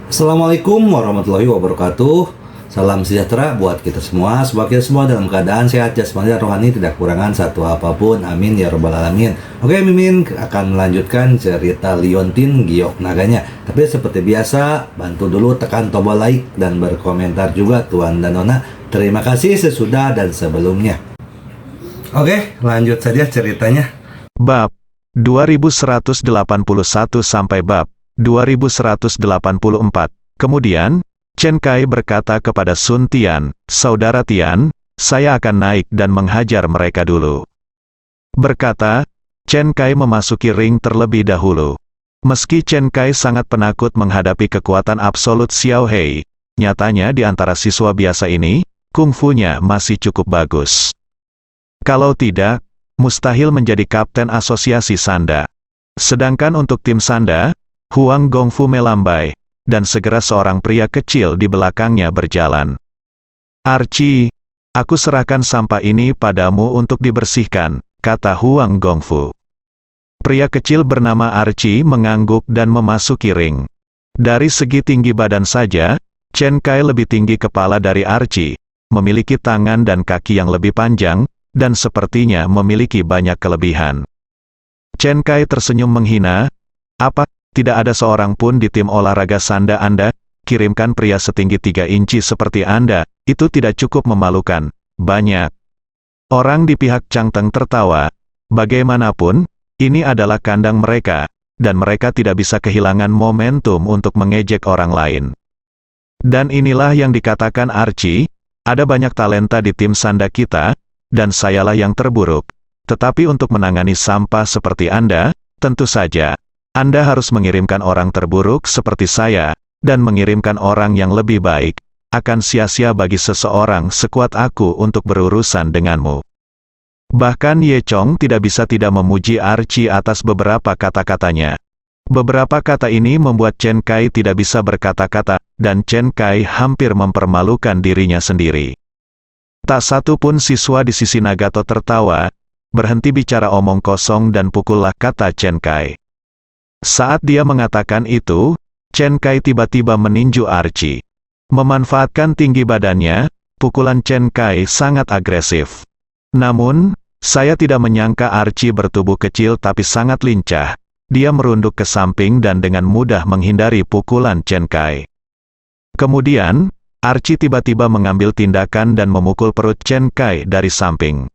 Assalamualaikum warahmatullahi wabarakatuh. Salam sejahtera buat kita semua. Semoga kita semua dalam keadaan sehat jasmani dan rohani, tidak kekurangan satu apapun. Amin ya robbal alamin. Oke, Mimin akan melanjutkan cerita Liontin Giok Naganya. Tapi seperti biasa, bantu dulu tekan tombol like dan berkomentar juga Tuan dan Nona. Terima kasih sesudah dan sebelumnya. Oke, lanjut saja ceritanya. Bab 2181 sampai bab 2184. Kemudian, Chen Kai berkata kepada Sun Tian, "Saudara Tian, saya akan naik dan menghajar mereka dulu." Berkata, Chen Kai memasuki ring terlebih dahulu. Meski Chen Kai sangat penakut menghadapi kekuatan absolut Xiao Hei, nyatanya di antara siswa biasa ini, kungfunya masih cukup bagus. Kalau tidak, mustahil menjadi kapten asosiasi Sanda. Sedangkan untuk tim Sanda, Huang Gongfu melambai, dan segera seorang pria kecil di belakangnya berjalan. "Archie, aku serahkan sampah ini padamu untuk dibersihkan," kata Huang Gongfu. Pria kecil bernama Archie mengangguk dan memasuki ring. Dari segi tinggi badan saja, Chen Kai lebih tinggi kepala dari Archie, memiliki tangan dan kaki yang lebih panjang, dan sepertinya memiliki banyak kelebihan. Chen Kai tersenyum menghina, "Apa, tidak ada seorang pun di tim olahraga Sanda Anda? Kirimkan pria setinggi 3 inci seperti Anda, itu tidak cukup memalukan." "Banyak." Orang di pihak Changteng tertawa. Bagaimanapun, ini adalah kandang mereka, dan mereka tidak bisa kehilangan momentum untuk mengejek orang lain. Dan inilah yang dikatakan Archie, "Ada banyak talenta di tim Sanda kita, dan sayalah yang terburuk. Tetapi untuk menangani sampah seperti Anda, tentu saja, Anda harus mengirimkan orang terburuk seperti saya, dan mengirimkan orang yang lebih baik. Akan sia-sia bagi seseorang sekuat aku untuk berurusan denganmu." Bahkan Ye Chong tidak bisa tidak memuji Archie atas beberapa kata-katanya. Beberapa kata ini membuat Chen Kai tidak bisa berkata-kata, dan Chen Kai hampir mempermalukan dirinya sendiri. Tak satu pun siswa di sisi Nagato tertawa. "Berhenti bicara omong kosong dan pukullah," kata Chen Kai. Saat dia mengatakan itu, Chen Kai tiba-tiba meninju Archie. Memanfaatkan tinggi badannya, pukulan Chen Kai sangat agresif. Namun, saya tidak menyangka Archie bertubuh kecil tapi sangat lincah. Dia merunduk ke samping dan dengan mudah menghindari pukulan Chen Kai. Kemudian, Archie tiba-tiba mengambil tindakan dan memukul perut Chen Kai dari samping.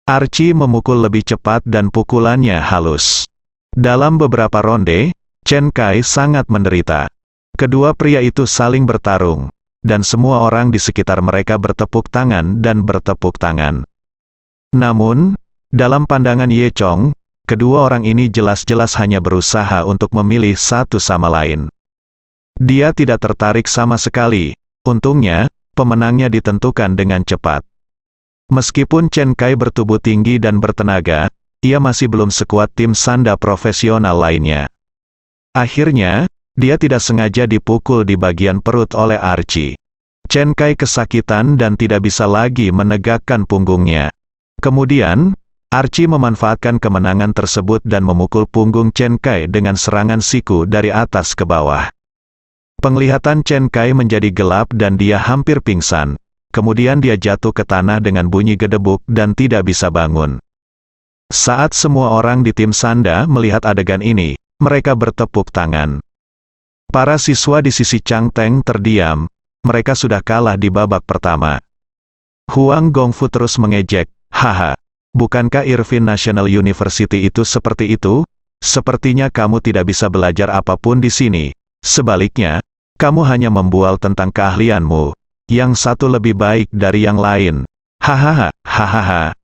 Archie memukul lebih cepat dan pukulannya halus. Dalam beberapa ronde, Chen Kai sangat menderita. Kedua pria itu saling bertarung, dan semua orang di sekitar mereka bertepuk tangan dan bertepuk tangan. Namun, dalam pandangan Ye Chong, kedua orang ini jelas-jelas hanya berusaha untuk memilih satu sama lain. Dia tidak tertarik sama sekali. Untungnya, pemenangnya ditentukan dengan cepat. Meskipun Chen Kai bertubuh tinggi dan bertenaga, ia masih belum sekuat tim Sanda profesional lainnya. Akhirnya, dia tidak sengaja dipukul di bagian perut oleh Archie. Chen Kai kesakitan dan tidak bisa lagi menegakkan punggungnya. Kemudian, Archie memanfaatkan kemenangan tersebut dan memukul punggung Chen Kai dengan serangan siku dari atas ke bawah. Penglihatan Chen Kai menjadi gelap dan dia hampir pingsan. Kemudian dia jatuh ke tanah dengan bunyi gedebuk dan tidak bisa bangun. Saat semua orang di tim Sanda melihat adegan ini, mereka bertepuk tangan. Para siswa di sisi Changteng terdiam, mereka sudah kalah di babak pertama. Huang Gongfu terus mengejek, "Haha, bukankah Irvine National University itu seperti itu? Sepertinya kamu tidak bisa belajar apapun di sini. Sebaliknya, kamu hanya membual tentang keahlianmu. Yang satu lebih baik dari yang lain. Hahaha, hahaha."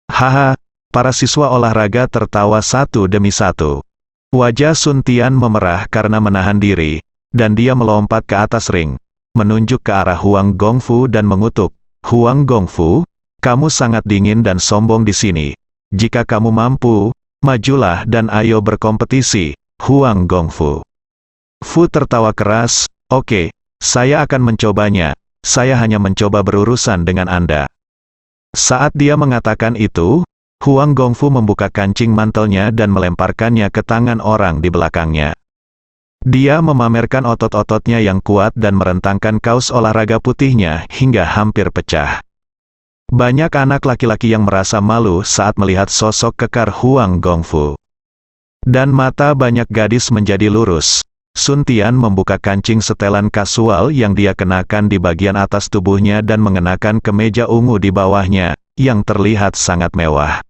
Haha, para siswa olahraga tertawa satu demi satu. Wajah Sun Tian memerah karena menahan diri, dan dia melompat ke atas ring, menunjuk ke arah Huang Gongfu dan mengutuk, "Huang Gongfu, kamu sangat dingin dan sombong di sini. Jika kamu mampu, majulah dan ayo berkompetisi." Huang Gongfu. Fu tertawa keras, "Oke, saya akan mencobanya. Saya hanya mencoba berurusan dengan Anda." Saat dia mengatakan itu, Huang Gongfu membuka kancing mantelnya dan melemparkannya ke tangan orang di belakangnya. Dia memamerkan otot-ototnya yang kuat dan merentangkan kaos olahraga putihnya hingga hampir pecah. Banyak anak laki-laki yang merasa malu saat melihat sosok kekar Huang Gongfu. Dan mata banyak gadis menjadi lurus. Sun Tian membuka kancing setelan kasual yang dia kenakan di bagian atas tubuhnya dan mengenakan kemeja ungu di bawahnya, yang terlihat sangat mewah.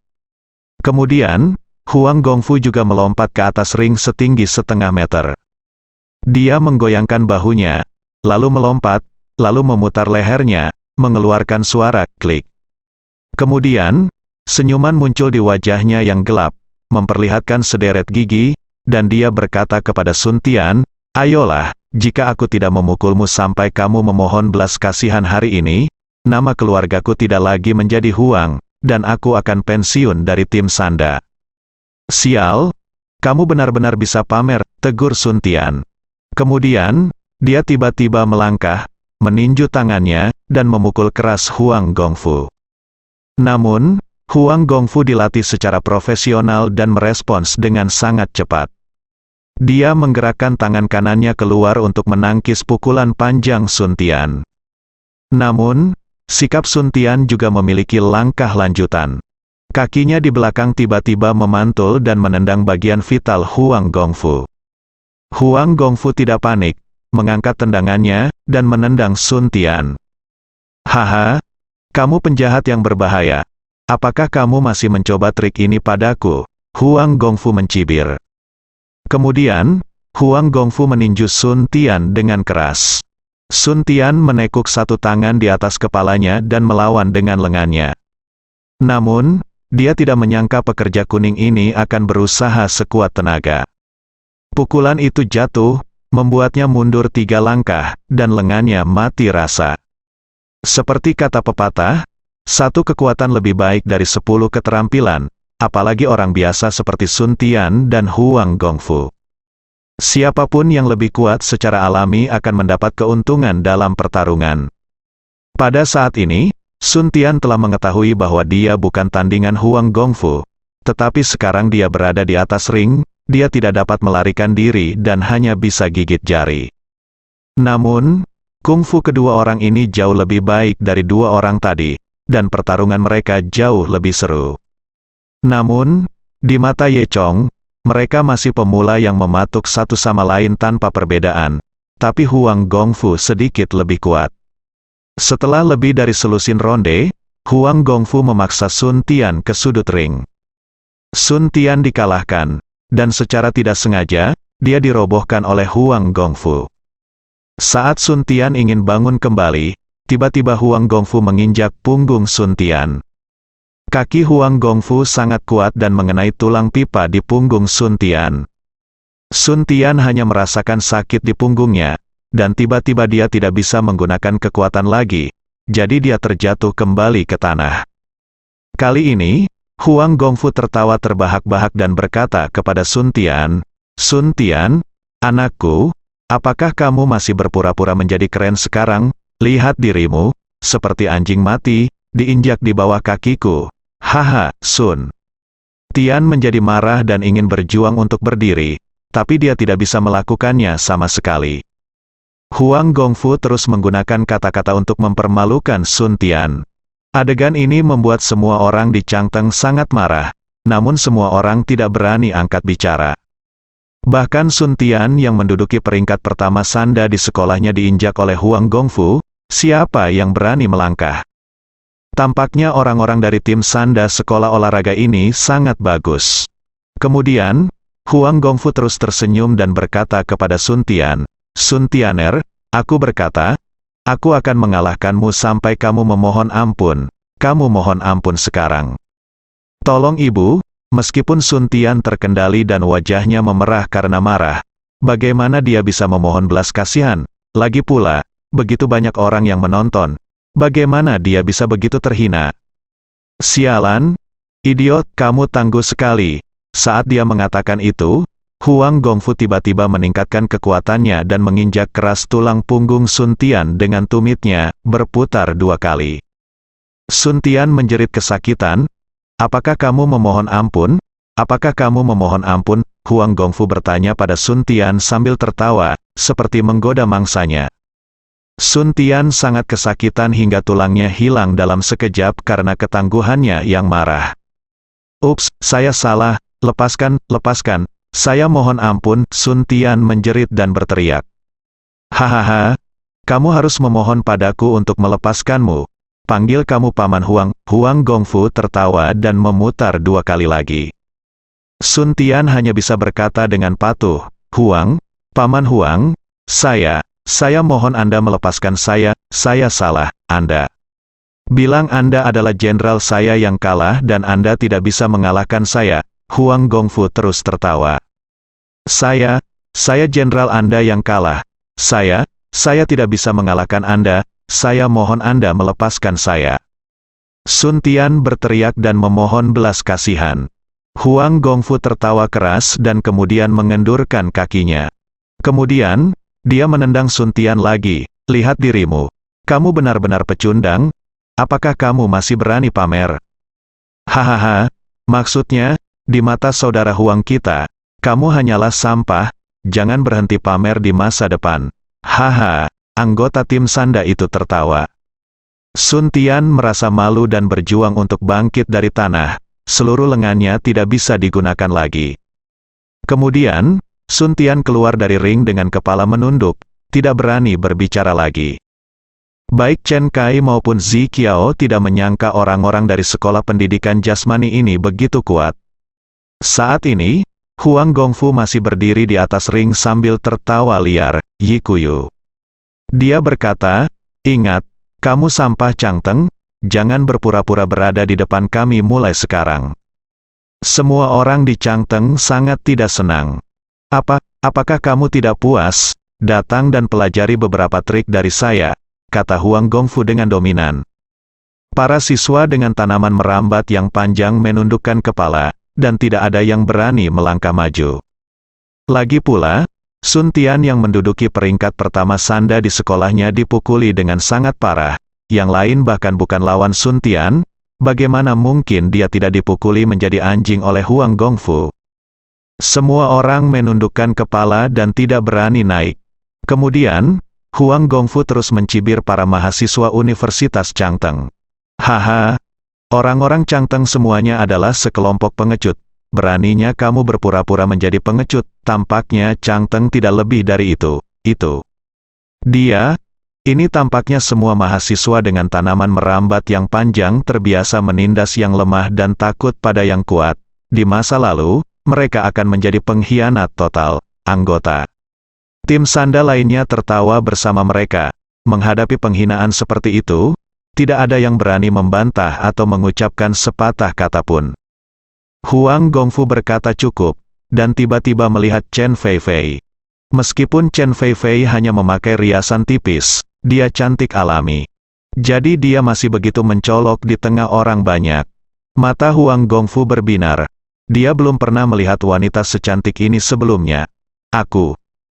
Kemudian, Huang Gongfu juga melompat ke atas ring setinggi setengah meter. Dia menggoyangkan bahunya, lalu melompat, lalu memutar lehernya, mengeluarkan suara klik. Kemudian, senyuman muncul di wajahnya yang gelap, memperlihatkan sederet gigi, dan dia berkata kepada Sun Tian, "Ayolah, jika aku tidak memukulmu sampai kamu memohon belas kasihan hari ini, nama keluargaku tidak lagi menjadi Huang, dan aku akan pensiun dari tim Sanda." "Sial, kamu benar-benar bisa pamer," tegur Sun Tian. Kemudian, dia tiba-tiba melangkah, meninju tangannya, dan memukul keras Huang Gongfu. Namun, Huang Gongfu dilatih secara profesional dan merespons dengan sangat cepat. Dia menggerakkan tangan kanannya keluar untuk menangkis pukulan panjang Sun Tian. Namun, sikap Sun Tian juga memiliki langkah lanjutan. Kakinya di belakang tiba-tiba memantul dan menendang bagian vital Huang Gongfu. Huang Gongfu tidak panik, mengangkat tendangannya, dan menendang Sun Tian. "Haha, kamu penjahat yang berbahaya. Apakah kamu masih mencoba trik ini padaku?" Huang Gongfu mencibir. Kemudian, Huang Gongfu meninju Sun Tian dengan keras. Sun Tian menekuk satu tangan di atas kepalanya dan melawan dengan lengannya. Namun, dia tidak menyangka pekerja kuning ini akan berusaha sekuat tenaga. Pukulan itu jatuh, membuatnya mundur 3 langkah, dan lengannya mati rasa. Seperti kata pepatah, satu kekuatan lebih baik dari 10 keterampilan, apalagi orang biasa seperti Sun Tian dan Huang Gongfu. Siapapun yang lebih kuat secara alami akan mendapat keuntungan dalam pertarungan. Pada saat ini, Sun Tian telah mengetahui bahwa dia bukan tandingan Huang Gongfu, tetapi sekarang dia berada di atas ring, dia tidak dapat melarikan diri dan hanya bisa gigit jari. Namun, kungfu kedua orang ini jauh lebih baik dari 2 orang tadi, dan pertarungan mereka jauh lebih seru. Namun, di mata Ye Chong, mereka masih pemula yang mematuk satu sama lain tanpa perbedaan, tapi Huang Gongfu sedikit lebih kuat. Setelah lebih dari selusin ronde, Huang Gongfu memaksa Sun Tian ke sudut ring. Sun Tian dikalahkan, dan secara tidak sengaja, dia dirobohkan oleh Huang Gongfu. Saat Sun Tian ingin bangun kembali, tiba-tiba Huang Gongfu menginjak punggung Sun Tian. Kaki Huang Gongfu sangat kuat dan mengenai tulang pipa di punggung Sun Tian. Sun Tian hanya merasakan sakit di punggungnya, dan tiba-tiba dia tidak bisa menggunakan kekuatan lagi, jadi dia terjatuh kembali ke tanah. Kali ini, Huang Gongfu tertawa terbahak-bahak dan berkata kepada Sun Tian, "Sun Tian, anakku, apakah kamu masih berpura-pura menjadi keren sekarang? Lihat dirimu, seperti anjing mati, diinjak di bawah kakiku." "Haha, Sun." Tian menjadi marah dan ingin berjuang untuk berdiri, tapi dia tidak bisa melakukannya sama sekali. Huang Gongfu terus menggunakan kata-kata untuk mempermalukan Sun Tian. Adegan ini membuat semua orang di Changteng sangat marah, namun semua orang tidak berani angkat bicara. Bahkan Sun Tian yang menduduki peringkat pertama Sanda di sekolahnya diinjak oleh Huang Gongfu, siapa yang berani melangkah? Tampaknya orang-orang dari tim Sanda sekolah olahraga ini sangat bagus. Kemudian, Huang Gongfu terus tersenyum dan berkata kepada Sun Tian, "Sun Tianer, aku berkata, aku akan mengalahkanmu sampai kamu memohon ampun. Kamu mohon ampun sekarang." "Tolong ibu," meskipun Sun Tian terkendali dan wajahnya memerah karena marah, bagaimana dia bisa memohon belas kasihan? Lagi pula, begitu banyak orang yang menonton. Bagaimana dia bisa begitu terhina? "Sialan, idiot, kamu tangguh sekali." Saat dia mengatakan itu, Huang Gongfu tiba-tiba meningkatkan kekuatannya dan menginjak keras tulang punggung Sun Tian dengan tumitnya, berputar 2 kali. Sun Tian menjerit kesakitan. "Apakah kamu memohon ampun? Apakah kamu memohon ampun?" Huang Gongfu bertanya pada Sun Tian sambil tertawa, seperti menggoda mangsanya. Sun Tian sangat kesakitan hingga tulangnya hilang dalam sekejap karena ketangguhannya yang marah. "Ups, saya salah, lepaskan, lepaskan, saya mohon ampun," Sun Tian menjerit dan berteriak. "Hahaha, kamu harus memohon padaku untuk melepaskanmu. Panggil kamu Paman Huang." Huang Gongfu tertawa dan memutar 2 kali lagi. Sun Tian hanya bisa berkata dengan patuh, "Huang, Paman Huang, saya mohon Anda melepaskan saya salah, Anda. Bilang Anda adalah jenderal saya yang kalah dan Anda tidak bisa mengalahkan saya." Huang Gongfu terus tertawa. Saya jenderal Anda yang kalah. Saya tidak bisa mengalahkan Anda, saya mohon Anda melepaskan saya." Sun Tian berteriak dan memohon belas kasihan. Huang Gongfu tertawa keras dan kemudian mengendurkan kakinya. Kemudian, dia menendang Sun Tian lagi. "Lihat dirimu. Kamu benar-benar pecundang. Apakah kamu masih berani pamer?" "Hahaha, maksudnya, di mata saudara Huang kita, kamu hanyalah sampah, jangan berhenti pamer di masa depan." "Haha." Anggota tim Sanda itu tertawa. Sun Tian merasa malu dan berjuang untuk bangkit dari tanah. Seluruh lengannya tidak bisa digunakan lagi. Kemudian, Sun Tian keluar dari ring dengan kepala menunduk, tidak berani berbicara lagi. Baik Chen Kai maupun Zi Qiao tidak menyangka orang-orang dari sekolah pendidikan jasmani ini begitu kuat. Saat ini, Huang Gongfu masih berdiri di atas ring sambil tertawa liar. "Yi Kuyu." Dia berkata, "Ingat, kamu sampah Changteng, jangan berpura-pura berada di depan kami mulai sekarang." Semua orang di Changteng sangat tidak senang. Apakah kamu tidak puas? Datang dan pelajari beberapa trik dari saya," kata Huang Gongfu dengan dominan. Para siswa dengan tanaman merambat yang panjang menundukkan kepala, dan tidak ada yang berani melangkah maju. Lagi pula, Sun Tian yang menduduki peringkat pertama Sanda di sekolahnya dipukuli dengan sangat parah. Yang lain bahkan bukan lawan Sun Tian, bagaimana mungkin dia tidak dipukuli menjadi anjing oleh Huang Gongfu? Semua orang menundukkan kepala dan tidak berani naik. Kemudian, Huang Gongfu terus mencibir para mahasiswa Universitas Changteng. "Haha, orang-orang Changteng semuanya adalah sekelompok pengecut. Beraninya kamu berpura-pura menjadi pengecut, tampaknya Changteng tidak lebih dari itu. Ini tampaknya semua mahasiswa dengan tanaman merambat yang panjang terbiasa menindas yang lemah dan takut pada yang kuat. Di masa lalu, mereka akan menjadi pengkhianat total." Anggota tim Sanda lainnya tertawa bersama mereka. Menghadapi penghinaan seperti itu, tidak ada yang berani membantah atau mengucapkan sepatah kata pun. Huang Gongfu berkata cukup, dan tiba-tiba melihat Chen Feifei. Meskipun Chen Feifei hanya memakai riasan tipis, dia cantik alami. Jadi dia masih begitu mencolok di tengah orang banyak. Mata Huang Gongfu berbinar. Dia belum pernah melihat wanita secantik ini sebelumnya.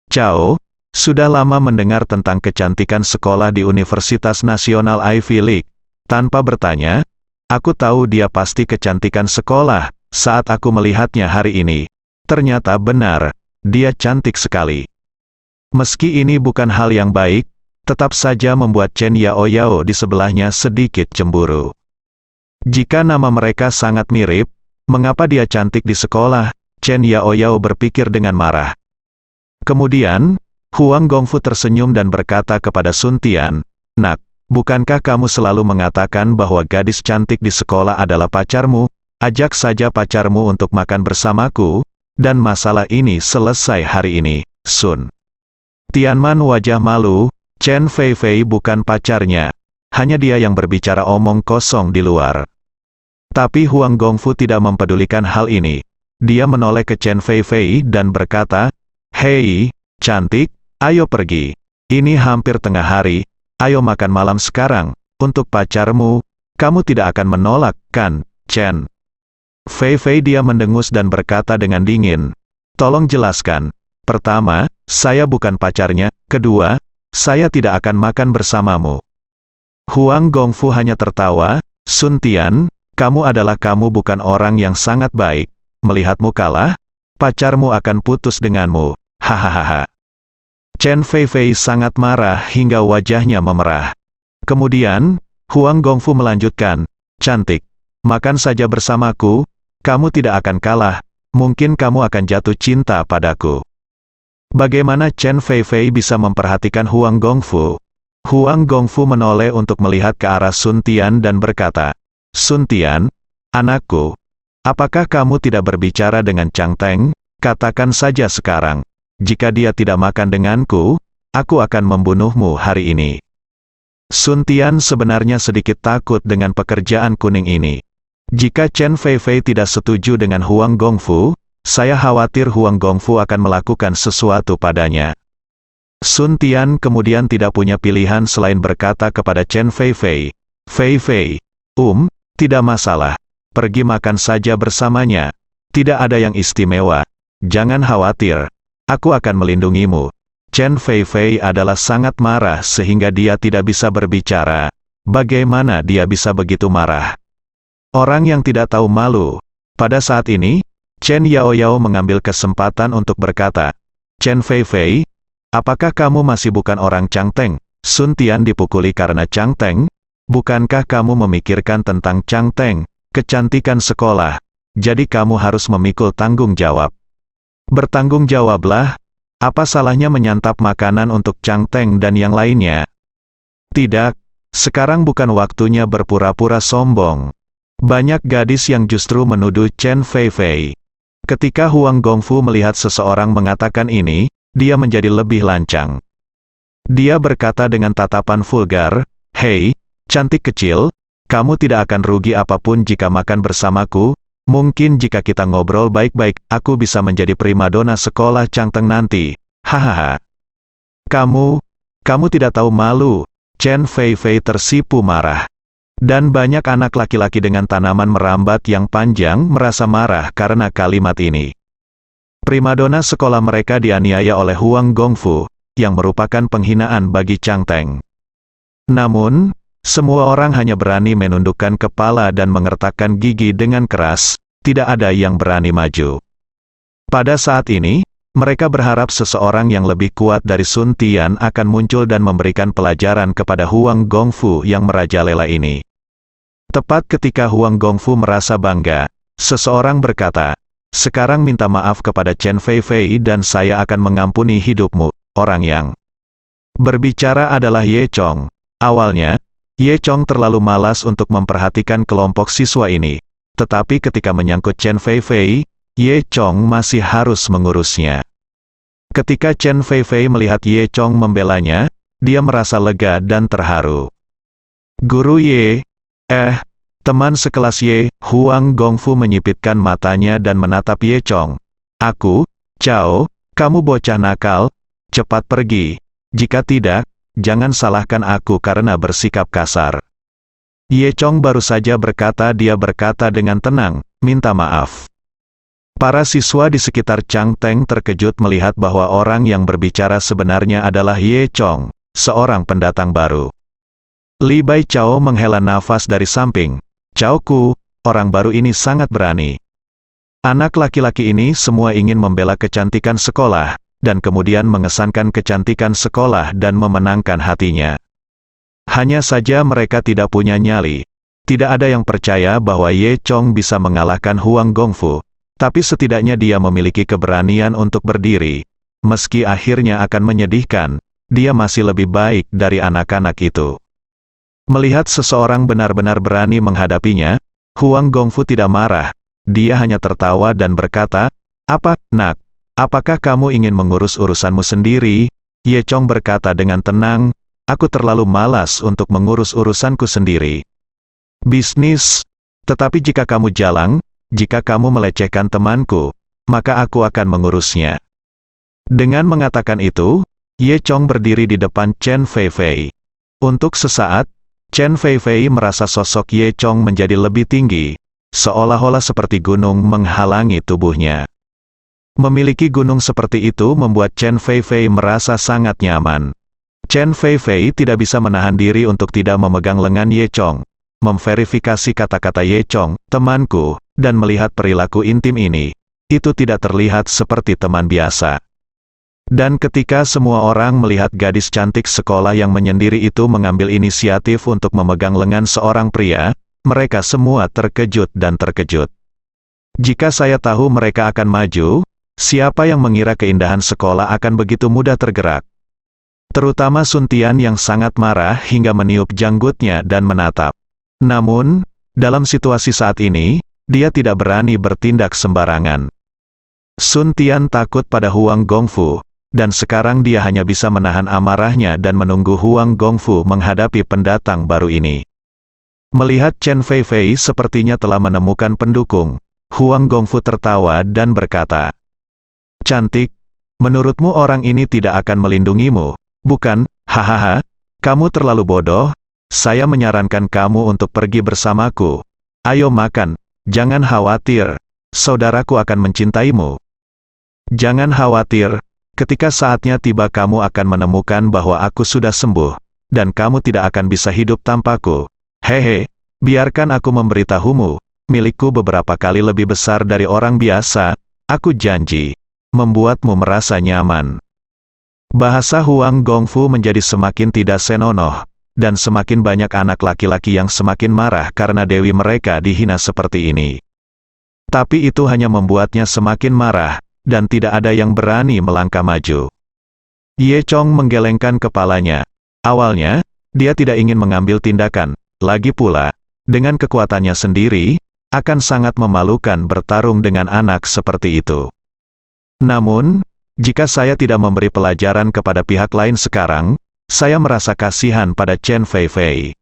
Cao, sudah lama mendengar tentang kecantikan sekolah di Universitas Nasional Ivy League. Tanpa bertanya, aku tahu dia pasti kecantikan sekolah. Saat aku melihatnya hari ini, ternyata benar, dia cantik sekali. Meski ini bukan hal yang baik, tetap saja membuat Chen Yao di sebelahnya sedikit cemburu. Jika nama mereka sangat mirip, mengapa dia cantik di sekolah? Chen Yao berpikir dengan marah. Kemudian, Huang Gongfu tersenyum dan berkata kepada Sun Tian, "Nak, bukankah kamu selalu mengatakan bahwa gadis cantik di sekolah adalah pacarmu? Ajak saja pacarmu untuk makan bersamaku, dan masalah ini selesai hari ini." Sun Tianman wajah malu. Chen Feifei bukan pacarnya. Hanya dia yang berbicara omong kosong di luar. Tapi Huang Gongfu tidak mempedulikan hal ini. Dia menoleh ke Chen Feifei dan berkata, "Hei, cantik, ayo pergi. Ini hampir tengah hari, ayo makan malam sekarang, untuk pacarmu. Kamu tidak akan menolak, kan, Chen?" Feifei dia mendengus dan berkata dengan dingin, "Tolong jelaskan. Pertama, saya bukan pacarnya. Kedua, saya tidak akan makan bersamamu." Huang Gongfu hanya tertawa. "Sun Tian, kamu bukan orang yang sangat baik. Melihatmu kalah, pacarmu akan putus denganmu. Hahaha. Chen Feifei sangat marah hingga wajahnya memerah. Kemudian, Huang Gongfu melanjutkan, cantik, makan saja bersamaku, kamu tidak akan kalah, mungkin kamu akan jatuh cinta padaku. Bagaimana Chen Feifei bisa memperhatikan Huang Gongfu? Huang Gongfu menoleh untuk melihat ke arah Sun Tian dan berkata, Sun Tian, anakku, apakah kamu tidak berbicara dengan Chang Teng? Katakan saja sekarang. Jika dia tidak makan denganku, aku akan membunuhmu hari ini. Sun Tian sebenarnya sedikit takut dengan pekerjaan kuning ini. Jika Chen Feifei tidak setuju dengan Huang Gongfu, saya khawatir Huang Gongfu akan melakukan sesuatu padanya. Sun Tian kemudian tidak punya pilihan selain berkata kepada Chen Feifei, Feifei, tidak masalah, pergi makan saja bersamanya, tidak ada yang istimewa, jangan khawatir. Aku akan melindungimu. Chen Feifei adalah sangat marah sehingga dia tidak bisa berbicara. Bagaimana dia bisa begitu marah? Orang yang tidak tahu malu. Pada saat ini, Chen Yaoyao mengambil kesempatan untuk berkata, Chen Feifei, apakah kamu masih bukan orang Chang Teng? Sun Tian dipukuli karena Chang Teng? Bukankah kamu memikirkan tentang Chang Teng, kecantikan sekolah? Jadi kamu harus memikul tanggung jawab. Bertanggung jawablah, apa salahnya menyantap makanan untuk Chang Teng dan yang lainnya? Tidak, sekarang bukan waktunya berpura-pura sombong. Banyak gadis yang justru menuduh Chen Feifei. Ketika Huang Gongfu melihat seseorang mengatakan ini, dia menjadi lebih lancang. Dia berkata dengan tatapan vulgar, Hei, cantik kecil, kamu tidak akan rugi apapun jika makan bersamaku. Mungkin jika kita ngobrol baik-baik, aku bisa menjadi primadona sekolah Chang Teng nanti. Hahaha. Kamu tidak tahu malu. Chen Feifei tersipu marah. Dan banyak anak laki-laki dengan tanaman merambat yang panjang merasa marah karena kalimat ini. Primadona sekolah mereka dianiaya oleh Huang Gongfu, yang merupakan penghinaan bagi Chang Teng. Namun, semua orang hanya berani menundukkan kepala dan mengertakkan gigi dengan keras, tidak ada yang berani maju. Pada saat ini, mereka berharap seseorang yang lebih kuat dari Sun Tian akan muncul dan memberikan pelajaran kepada Huang Gongfu yang merajalela ini. Tepat ketika Huang Gongfu merasa bangga, seseorang berkata, sekarang minta maaf kepada Chen Feifei dan saya akan mengampuni hidupmu. Orang yang berbicara adalah Ye Chong. Awalnya, Ye Chong terlalu malas untuk memperhatikan kelompok siswa ini, tetapi ketika menyangkut Chen Feifei, Ye Chong masih harus mengurusnya. Ketika Chen Feifei melihat Ye Chong membelanya, dia merasa lega dan terharu. Guru Ye, teman sekelas Ye, Huang Gongfu menyipitkan matanya dan menatap Ye Chong. Aku, Cao, kamu bocah nakal, cepat pergi, jika tidak, jangan salahkan aku karena bersikap kasar. Ye Chong baru saja berkata dengan tenang, minta maaf. Para siswa di sekitar Chang Teng terkejut melihat bahwa orang yang berbicara sebenarnya adalah Ye Chong, seorang pendatang baru. Li Bai Chao menghela nafas dari samping. Chaoku, orang baru ini sangat berani. Anak laki-laki ini semua ingin membela kecantikan sekolah, dan kemudian mengesankan kecantikan sekolah dan memenangkan hatinya. Hanya saja mereka tidak punya nyali. Tidak ada yang percaya bahwa Ye Chong bisa mengalahkan Huang Gongfu, tapi setidaknya dia memiliki keberanian untuk berdiri. Meski akhirnya akan menyedihkan, dia masih lebih baik dari anak-anak itu. Melihat seseorang benar-benar berani menghadapinya, Huang Gongfu tidak marah. Dia hanya tertawa dan berkata, "Apa, nak? Apakah kamu ingin mengurus urusanmu sendiri?" Ye Chong berkata dengan tenang, "Aku terlalu malas untuk mengurus urusanku sendiri. Bisnis, tetapi jika kamu jalang, jika kamu melecehkan temanku, maka aku akan mengurusnya." Dengan mengatakan itu, Ye Chong berdiri di depan Chen Feifei. Untuk sesaat, Chen Feifei merasa sosok Ye Chong menjadi lebih tinggi, seolah-olah seperti gunung menghalangi tubuhnya. Memiliki gunung seperti itu membuat Chen Feifei merasa sangat nyaman. Chen Feifei tidak bisa menahan diri untuk tidak memegang lengan Ye Chong, memverifikasi kata-kata Ye Chong, temanku, dan melihat perilaku intim ini. itu tidak terlihat seperti teman biasa. Dan ketika semua orang melihat gadis cantik sekolah yang menyendiri itu mengambil inisiatif untuk memegang lengan seorang pria, mereka semua terkejut dan terkejut. Jika saya tahu mereka akan maju, siapa yang mengira keindahan sekolah akan begitu mudah tergerak? Terutama Sun Tian yang sangat marah hingga meniup janggutnya dan menatap. Namun, dalam situasi saat ini, dia tidak berani bertindak sembarangan. Sun Tian takut pada Huang Gongfu, dan sekarang dia hanya bisa menahan amarahnya dan menunggu Huang Gongfu menghadapi pendatang baru ini. Melihat Chen Feifei sepertinya telah menemukan pendukung, Huang Gongfu tertawa dan berkata, "Cantik, menurutmu orang ini tidak akan melindungimu, bukan? Hahaha, kamu terlalu bodoh. Saya menyarankan kamu untuk pergi bersamaku. Ayo makan, jangan khawatir, saudaraku akan mencintaimu. Jangan khawatir, ketika saatnya tiba kamu akan menemukan bahwa aku sudah sembuh, dan kamu tidak akan bisa hidup tanpaku. Hehe, biarkan aku memberitahumu, milikku beberapa kali lebih besar dari orang biasa, aku janji, membuatmu merasa nyaman." Bahasa Huang Gongfu menjadi semakin tidak senonoh, dan semakin banyak anak laki-laki yang semakin marah karena dewi mereka dihina seperti ini. Tapi itu hanya membuatnya semakin marah, dan tidak ada yang berani melangkah maju. Ye Chong menggelengkan kepalanya. Awalnya, dia tidak ingin mengambil tindakan, lagi pula, dengan kekuatannya sendiri, akan sangat memalukan bertarung dengan anak seperti itu. Namun, jika saya tidak memberi pelajaran kepada pihak lain sekarang, saya merasa kasihan pada Chen Feifei.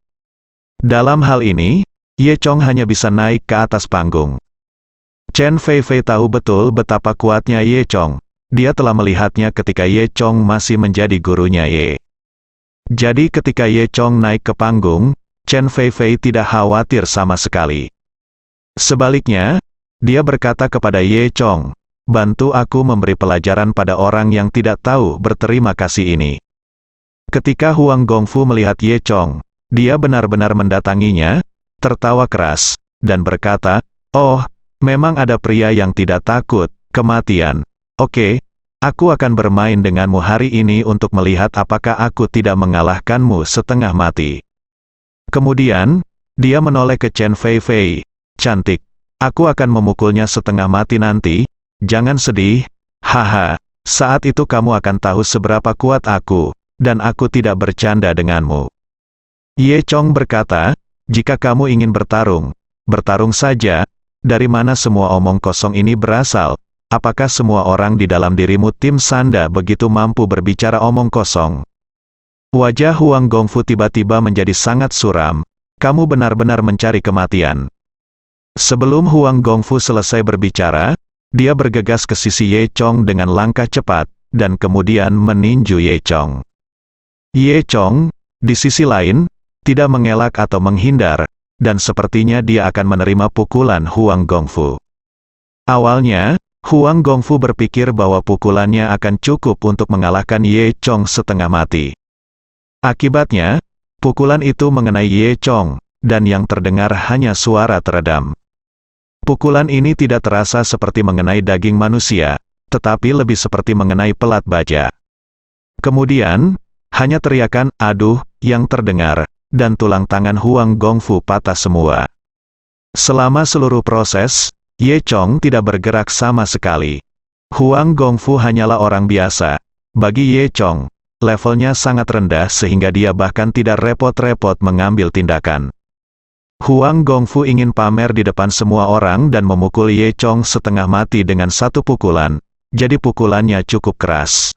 Dalam hal ini, Ye Chong hanya bisa naik ke atas panggung. Chen Feifei tahu betul betapa kuatnya Ye Chong. Dia telah melihatnya ketika Ye Chong masih menjadi gurunya Ye. Jadi ketika Ye Chong naik ke panggung, Chen Feifei tidak khawatir sama sekali. Sebaliknya, dia berkata kepada Ye Chong, "Bantu aku memberi pelajaran pada orang yang tidak tahu berterima kasih ini." Ketika Huang Gongfu melihat Ye Chong, dia benar-benar mendatanginya, tertawa keras, dan berkata, "Oh, memang ada pria yang tidak takut kematian. Oke, aku akan bermain denganmu hari ini untuk melihat apakah aku tidak mengalahkanmu setengah mati." Kemudian, dia menoleh ke Chen Feifei. "Cantik, aku akan memukulnya setengah mati nanti, jangan sedih, haha, saat itu kamu akan tahu seberapa kuat aku, dan aku tidak bercanda denganmu." Ye Chong berkata, "Jika kamu ingin bertarung, bertarung saja. Dari mana semua omong kosong ini berasal? Apakah semua orang di dalam dirimu tim Sanda begitu mampu berbicara omong kosong?" Wajah Huang Gongfu tiba-tiba menjadi sangat suram. "Kamu benar-benar mencari kematian." Sebelum Huang Gongfu selesai berbicara, dia bergegas ke sisi Ye Chong dengan langkah cepat, dan kemudian meninju Ye Chong. Ye Chong, di sisi lain, tidak mengelak atau menghindar, dan sepertinya dia akan menerima pukulan Huang Gongfu. Awalnya, Huang Gongfu berpikir bahwa pukulannya akan cukup untuk mengalahkan Ye Chong setengah mati. Akibatnya, pukulan itu mengenai Ye Chong, dan yang terdengar hanya suara teredam. Pukulan ini tidak terasa seperti mengenai daging manusia, tetapi lebih seperti mengenai pelat baja. Kemudian, hanya teriakan "aduh" yang terdengar, dan tulang tangan Huang Gongfu patah semua. Selama seluruh proses, Ye Chong tidak bergerak sama sekali. Huang Gongfu hanyalah orang biasa. Bagi Ye Chong, levelnya sangat rendah sehingga dia bahkan tidak repot-repot mengambil tindakan. Huang Gongfu ingin pamer di depan semua orang dan memukul Ye Chong setengah mati dengan satu pukulan, jadi pukulannya cukup keras.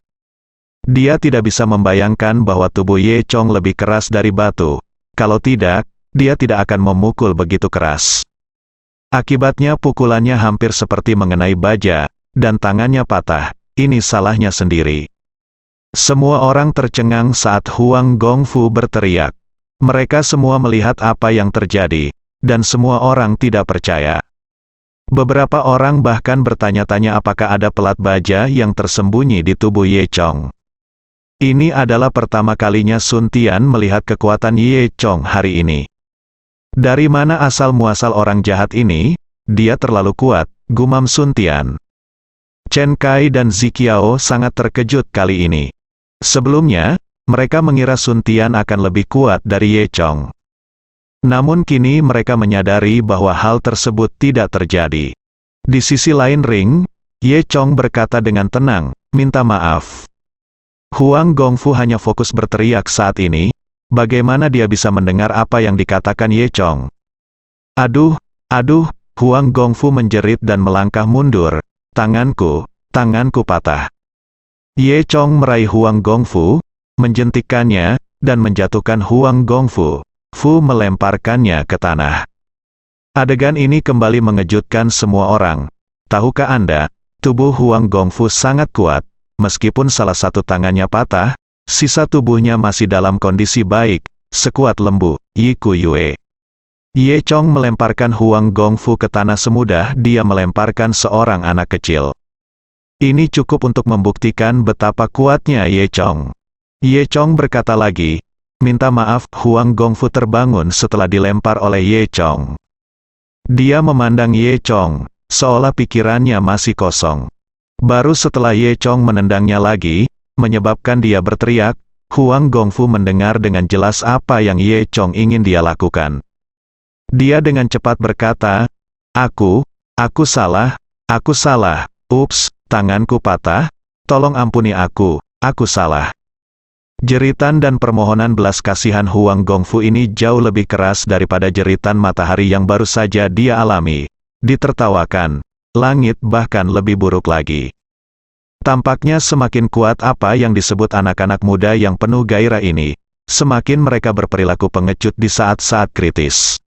Dia tidak bisa membayangkan bahwa tubuh Ye Chong lebih keras dari batu. Kalau tidak, dia tidak akan memukul begitu keras. Akibatnya pukulannya hampir seperti mengenai baja, dan tangannya patah. Ini salahnya sendiri. Semua orang tercengang saat Huang Gongfu berteriak. Mereka semua melihat apa yang terjadi, dan semua orang tidak percaya. Beberapa orang bahkan bertanya-tanya apakah ada pelat baja yang tersembunyi di tubuh Ye Chong. Ini adalah pertama kalinya Sun Tian melihat kekuatan Ye Chong hari ini. Dari mana asal-muasal orang jahat ini? Dia terlalu kuat, gumam Sun Tian. Chen Kai dan Ziqiao sangat terkejut kali ini. Sebelumnya, mereka mengira Sun Tian akan lebih kuat dari Ye Chong. Namun kini mereka menyadari bahwa hal tersebut tidak terjadi. Di sisi lain ring, Ye Chong berkata dengan tenang, minta maaf. Huang Gongfu hanya fokus berteriak saat ini, bagaimana dia bisa mendengar apa yang dikatakan Ye Chong. Aduh, Huang Gongfu menjerit dan melangkah mundur, tanganku patah. Ye Chong meraih Huang Gongfu, menjentikkannya, dan menjatuhkan Huang Gongfu. Fu melemparkannya ke tanah. Adegan ini kembali mengejutkan semua orang. Tahukah Anda, tubuh Huang Gongfu sangat kuat, meskipun salah satu tangannya patah, sisa tubuhnya masih dalam kondisi baik, sekuat lembu, Yi Kuyue. Ye Chong melemparkan Huang Gongfu ke tanah semudah dia melemparkan seorang anak kecil. Ini cukup untuk membuktikan betapa kuatnya Ye Chong. Ye Chong berkata lagi, minta maaf. Huang Gongfu terbangun setelah dilempar oleh Ye Chong. Dia memandang Ye Chong, seolah pikirannya masih kosong. Baru setelah Ye Chong menendangnya lagi, menyebabkan dia berteriak, Huang Gongfu mendengar dengan jelas apa yang Ye Chong ingin dia lakukan. Dia dengan cepat berkata, aku salah, ups, tanganku patah, tolong ampuni aku salah. Jeritan dan permohonan belas kasihan Huang Gongfu ini jauh lebih keras daripada jeritan matahari yang baru saja dia alami. Ditertawakan, langit bahkan lebih buruk lagi. Tampaknya semakin kuat apa yang disebut anak-anak muda yang penuh gairah ini, semakin mereka berperilaku pengecut di saat-saat kritis.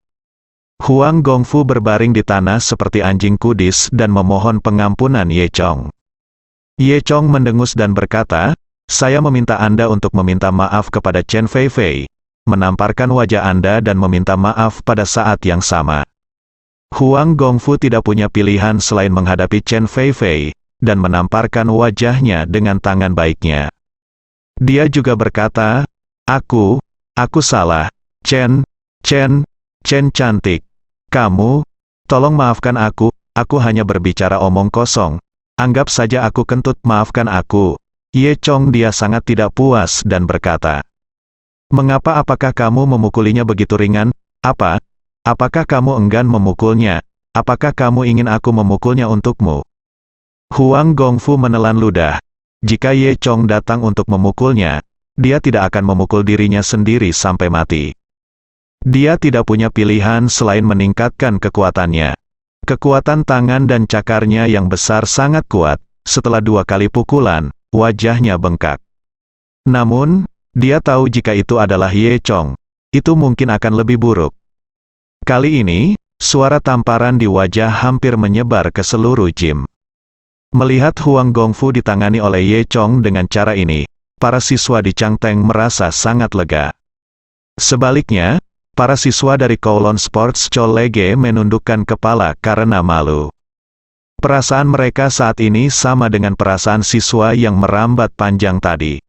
Huang Gongfu berbaring di tanah seperti anjing kudis dan memohon pengampunan Ye Chong. Ye Chong mendengus dan berkata, saya meminta Anda untuk meminta maaf kepada Chen Feifei, menamparkan wajah Anda dan meminta maaf pada saat yang sama. Huang Gongfu tidak punya pilihan selain menghadapi Chen Feifei, dan menamparkan wajahnya dengan tangan baiknya. Dia juga berkata, aku salah, Chen cantik. Kamu, tolong maafkan aku hanya berbicara omong kosong. Anggap saja aku kentut, maafkan aku. Ye Chong dia sangat tidak puas dan berkata, mengapa apakah kamu memukulinya begitu ringan? Apakah kamu enggan memukulnya? Apakah kamu ingin aku memukulnya untukmu? Huang Gongfu menelan ludah. Jika Ye Chong datang untuk memukulnya, dia tidak akan memukul dirinya sendiri sampai mati. Dia tidak punya pilihan selain meningkatkan kekuatannya. Kekuatan tangan dan cakarnya yang besar sangat kuat. Setelah 2 kali pukulan, wajahnya bengkak. Namun, dia tahu jika itu adalah Ye Chong, itu mungkin akan lebih buruk. Kali ini, suara tamparan di wajah hampir menyebar ke seluruh gym. Melihat Huang Gongfu ditangani oleh Ye Chong dengan cara ini, para siswa di Changteng merasa sangat lega. Sebaliknya, para siswa dari Kowloon Sports College menundukkan kepala karena malu. Perasaan mereka saat ini sama dengan perasaan siswa yang merambat panjang tadi.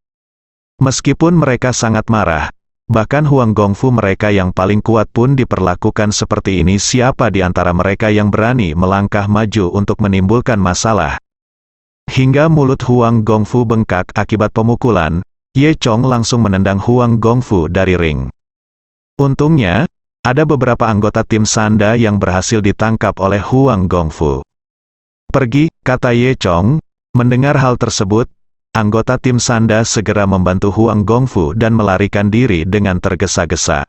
Meskipun mereka sangat marah, bahkan Huang Gongfu mereka yang paling kuat pun diperlakukan seperti ini. Siapa di antara mereka yang berani melangkah maju untuk menimbulkan masalah? Hingga mulut Huang Gongfu bengkak akibat pemukulan, Ye Chong langsung menendang Huang Gongfu dari ring. Untungnya, ada beberapa anggota tim Sanda yang berhasil ditangkap oleh Huang Gongfu. Pergi, kata Ye Chong. Mendengar hal tersebut, anggota tim Sanda segera membantu Huang Gongfu dan melarikan diri dengan tergesa-gesa.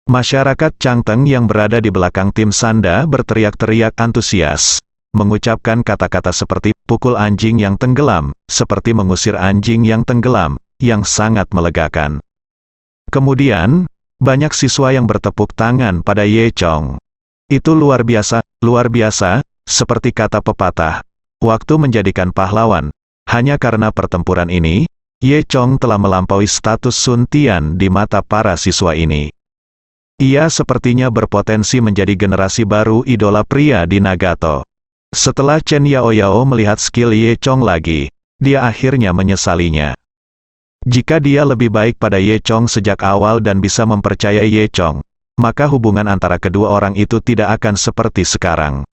Masyarakat Changteng yang berada di belakang tim Sanda berteriak-teriak antusias, mengucapkan kata-kata seperti pukul anjing yang tenggelam, seperti mengusir anjing yang tenggelam, yang sangat melegakan. Kemudian, banyak siswa yang bertepuk tangan pada Ye Chong. Itu luar biasa, seperti kata pepatah, waktu menjadikan pahlawan. Hanya karena pertempuran ini, Ye Chong telah melampaui status Sun Tian di mata para siswa ini. Ia sepertinya berpotensi menjadi generasi baru idola pria di Nagato. Setelah Chen Yaoyao melihat skill Ye Chong lagi, dia akhirnya menyesalinya. Jika dia lebih baik pada Ye Chong sejak awal dan bisa mempercayai Ye Chong, maka hubungan antara kedua orang itu tidak akan seperti sekarang.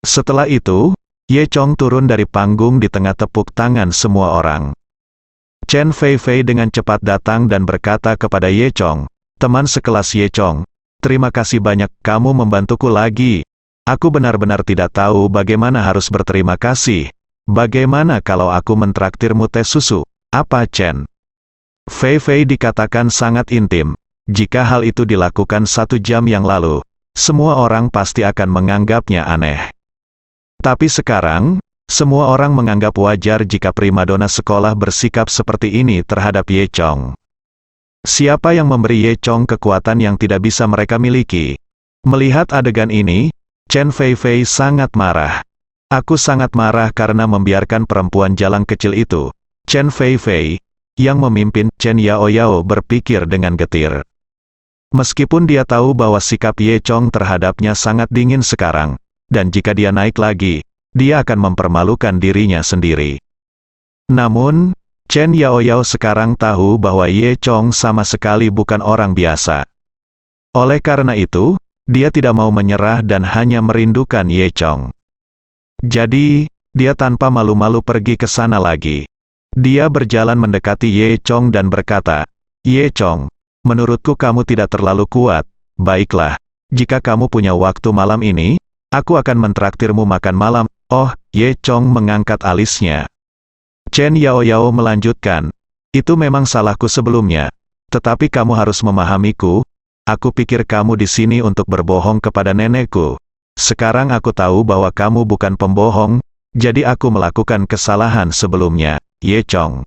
Setelah itu, Ye Chong turun dari panggung di tengah tepuk tangan semua orang. Chen Feifei dengan cepat datang dan berkata kepada Ye Chong, "Teman sekelas Ye Chong, terima kasih banyak kamu membantuku lagi. Aku benar-benar tidak tahu bagaimana harus berterima kasih. Bagaimana kalau aku mentraktirmu teh susu?" "Apa Chen Feifei?" dikatakan sangat intim. Jika hal itu dilakukan 1 jam yang lalu, semua orang pasti akan menganggapnya aneh. Tapi sekarang, semua orang menganggap wajar jika primadona sekolah bersikap seperti ini terhadap Ye Chong. Siapa yang memberi Ye Chong kekuatan yang tidak bisa mereka miliki? Melihat adegan ini, Chen Feifei sangat marah. "Aku sangat marah karena membiarkan perempuan jalang kecil itu." Chen Feifei, yang memimpin Chen Yaoyao, berpikir dengan getir. Meskipun dia tahu bahwa sikap Ye Chong terhadapnya sangat dingin sekarang, dan jika dia naik lagi, dia akan mempermalukan dirinya sendiri. Namun, Chen Yaoyao sekarang tahu bahwa Ye Chong sama sekali bukan orang biasa. Oleh karena itu, dia tidak mau menyerah dan hanya merindukan Ye Chong. Jadi, dia tanpa malu-malu pergi ke sana lagi. Dia berjalan mendekati Ye Chong dan berkata, "Ye Chong, menurutku kamu tidak terlalu kuat. Baiklah, jika kamu punya waktu malam ini, aku akan mentraktirmu makan malam." "Oh," Ye Chong mengangkat alisnya. Chen Yaoyao melanjutkan, "Itu memang salahku sebelumnya. Tetapi kamu harus memahamiku. Aku pikir kamu di sini untuk berbohong kepada nenekku. Sekarang aku tahu bahwa kamu bukan pembohong, jadi aku melakukan kesalahan sebelumnya." Ye Chong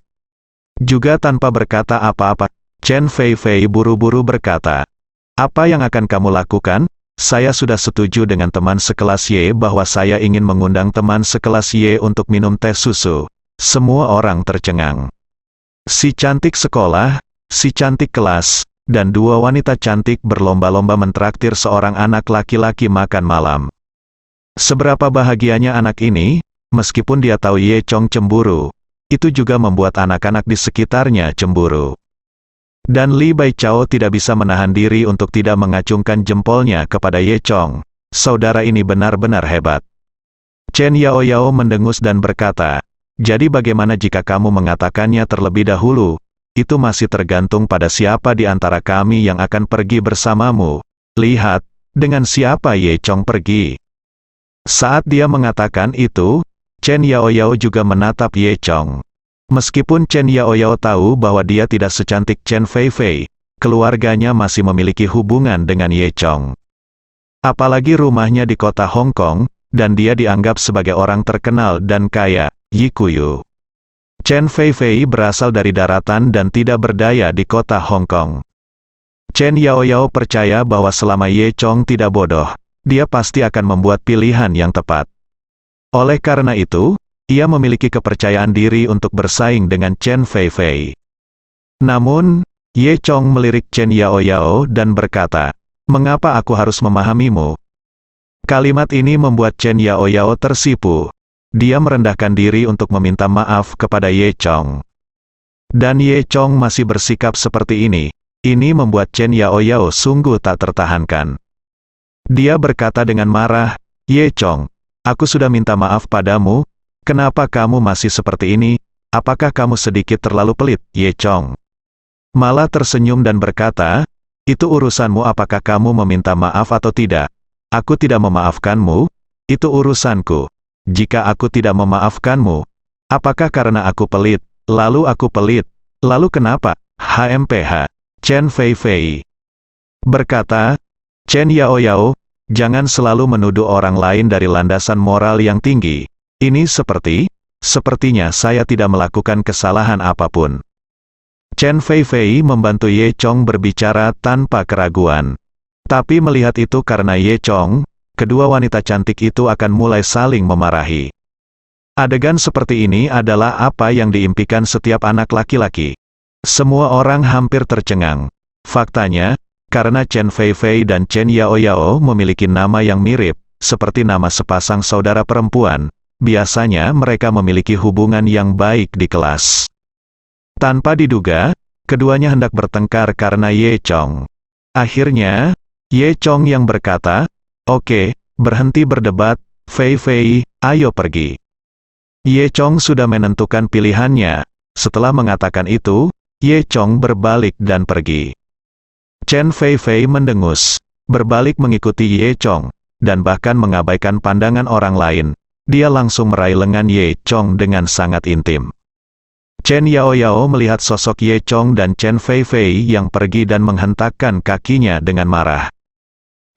juga tanpa berkata apa-apa, Chen Feifei buru-buru berkata, "Apa yang akan kamu lakukan? Saya sudah setuju dengan teman sekelas Ye bahwa saya ingin mengundang teman sekelas Ye untuk minum teh susu." Semua orang tercengang. Si cantik sekolah, si cantik kelas, dan 2 wanita cantik berlomba-lomba mentraktir seorang anak laki-laki makan malam. Seberapa bahagianya anak ini, meskipun dia tahu Ye Chong cemburu, itu juga membuat anak-anak di sekitarnya cemburu. Dan Li Baichao tidak bisa menahan diri untuk tidak mengacungkan jempolnya kepada Ye Chong. Saudara ini benar-benar hebat. Chen Yaoyao mendengus dan berkata, "Jadi bagaimana jika kamu mengatakannya terlebih dahulu? Itu masih tergantung pada siapa di antara kami yang akan pergi bersamamu. Lihat, dengan siapa Ye Chong pergi." Saat dia mengatakan itu, Chen Yaoyao juga menatap Ye Chong. Meskipun Chen Yaoyao tahu bahwa dia tidak secantik Chen Feifei, keluarganya masih memiliki hubungan dengan Ye Chong. Apalagi rumahnya di kota Hong Kong, dan dia dianggap sebagai orang terkenal dan kaya, Yikuyu. Chen Feifei berasal dari daratan dan tidak berdaya di kota Hong Kong. Chen Yaoyao percaya bahwa selama Ye Chong tidak bodoh, dia pasti akan membuat pilihan yang tepat. Oleh karena itu, ia memiliki kepercayaan diri untuk bersaing dengan Chen Feifei. Namun, Ye Chong melirik Chen Yaoyao dan berkata, "Mengapa aku harus memahamimu?" Kalimat ini membuat Chen Yaoyao tersipu. Dia merendahkan diri untuk meminta maaf kepada Ye Chong. Dan Ye Chong masih bersikap seperti ini. Ini membuat Chen Yaoyao sungguh tak tertahankan. Dia berkata dengan marah, "Ye Chong, aku sudah minta maaf padamu. Kenapa kamu masih seperti ini? Apakah kamu sedikit terlalu pelit?" Ye Chong malah tersenyum dan berkata, "Itu urusanmu apakah kamu meminta maaf atau tidak. Aku tidak memaafkanmu, itu urusanku. Jika aku tidak memaafkanmu, apakah karena aku pelit, lalu aku pelit, lalu kenapa?" HMPH. Chen Feifei berkata, "Chen Yaoyao, jangan selalu menuduh orang lain dari landasan moral yang tinggi. Ini sepertinya saya tidak melakukan kesalahan apapun." Chen Feifei membantu Ye Chong berbicara tanpa keraguan. Tapi melihat itu karena Ye Chong, kedua wanita cantik itu akan mulai saling memarahi. Adegan seperti ini adalah apa yang diimpikan setiap anak laki-laki. Semua orang hampir tercengang. Faktanya, karena Chen Feifei dan Chen Yaoyao memiliki nama yang mirip, seperti nama sepasang saudara perempuan, biasanya mereka memiliki hubungan yang baik di kelas. Tanpa diduga, keduanya hendak bertengkar karena Ye Chong. Akhirnya, Ye Chong yang berkata, "Oke, berhenti berdebat, Fei Fei, ayo pergi. Ye Chong sudah menentukan pilihannya. Setelah mengatakan itu, Ye Chong berbalik dan pergi. Chen Fei Fei mendengus, berbalik mengikuti Ye Chong, dan bahkan mengabaikan pandangan orang lain. Dia langsung meraih lengan Ye Chong dengan sangat intim. Chen Yao Yao melihat sosok Ye Chong dan Chen Fei Fei yang pergi dan menghentakkan kakinya dengan marah.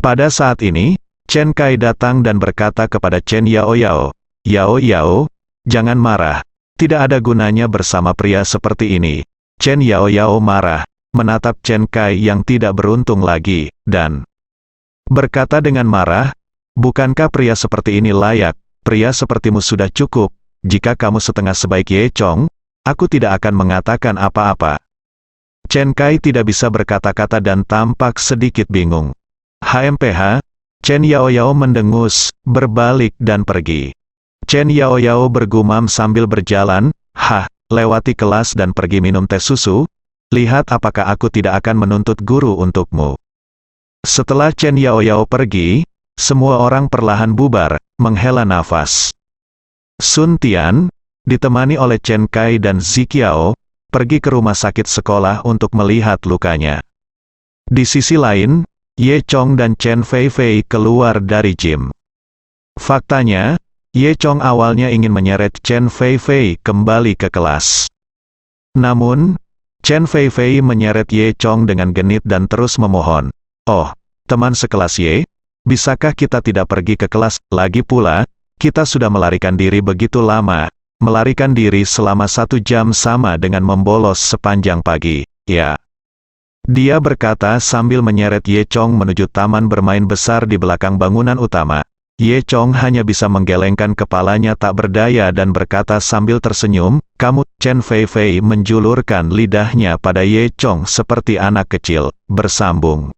Pada saat ini, Chen Kai datang dan berkata kepada Chen Yao Yao, "Yao Yao, jangan marah. Tidak ada gunanya bersama pria seperti ini." Chen Yao Yao marah, menatap Chen Kai yang tidak beruntung lagi, dan berkata dengan marah, "Bukankah pria seperti ini layak? Pria sepertimu sudah cukup. Jika kamu setengah sebaik Ye Chong, aku tidak akan mengatakan apa-apa." Chen Kai tidak bisa berkata-kata dan tampak sedikit bingung. HMPH, Chen Yao Yao mendengus, berbalik dan pergi. Chen Yao Yao bergumam sambil berjalan, lewati kelas dan pergi minum teh susu. Lihat apakah aku tidak akan menuntut guru untukmu." Setelah Chen Yao Yao pergi, semua orang perlahan bubar, menghela nafas. Sun Tian, ditemani oleh Chen Kai dan Ziqiao, pergi ke rumah sakit sekolah untuk melihat lukanya. Di sisi lain, Ye Chong dan Chen Fei Fei keluar dari gym. Faktanya, Ye Chong awalnya ingin menyeret Chen Fei Fei kembali ke kelas. Namun, Chen Fei Fei menyeret Ye Chong dengan genit dan terus memohon, "Oh, teman sekelas Ye, bisakah kita tidak pergi ke kelas? Lagi pula, kita sudah melarikan diri begitu lama. Melarikan diri selama 1 jam sama dengan membolos sepanjang pagi, ya." Dia berkata sambil menyeret Ye Chong menuju taman bermain besar di belakang bangunan utama. Ye Chong hanya bisa menggelengkan kepalanya tak berdaya dan berkata sambil tersenyum, "Kamu." Chen Fei Fei menjulurkan lidahnya pada Ye Chong seperti anak kecil, bersambung,